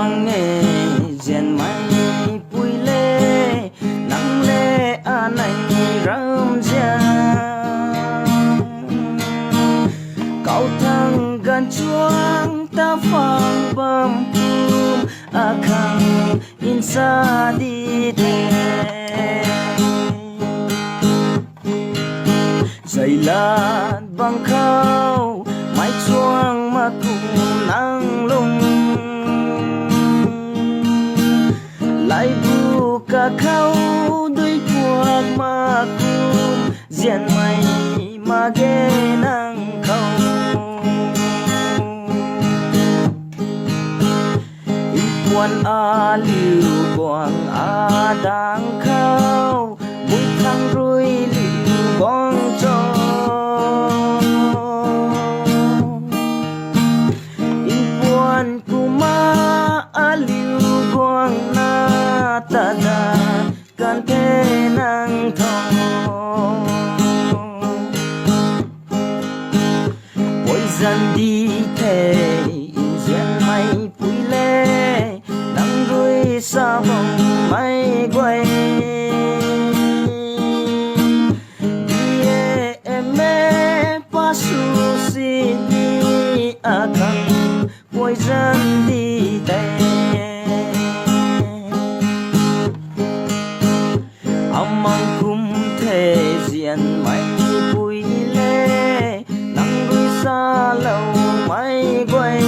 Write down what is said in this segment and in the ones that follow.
quang nghe rèn mai bùi lê nắng lê an anh râm gia cậu thằng gần chuông ta phang bầm kum akhang insa đi thế dày lan bằng khâu mái chuông mà cùng nắng lung lại bu cả khâu đôi cuộc mà cùng diện mày mà ghé nắng khâu quan a liu quang a đang khâu mũi thang ruồi liu quang cho quan kuma a liu quang na ta da can thế năng thong ôi dân đi thế diện mày bùi lê nắng ruồi xa vòng mây quay đi em mê pa su si đi a khang quay dân đi tè amang kum thế diện mày bùi lê nắng ruồi xa lâu mây quay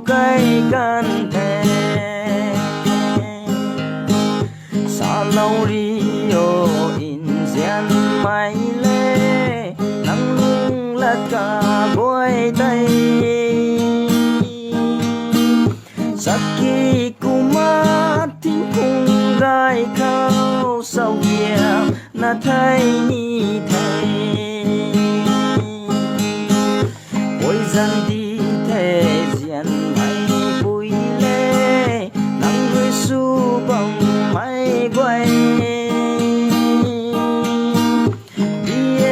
cây gan thề xa lâu đi ô in gian mai lê nắng lung lật cả bôi tay saki kuma thính cùng gai khao sau kia na thay ni thay ôi dân đi thế diện mây bùi lê nắng ruồi su bồng mây quay đi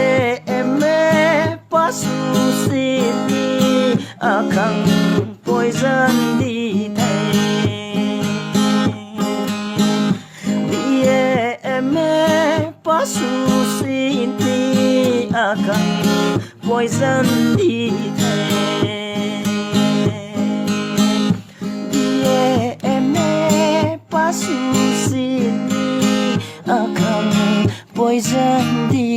em mê pa su si đi a khang quay dân đi thay đi em mê pa su si đi a khang quay dân đi thay pa su si ni a khang quay dân đi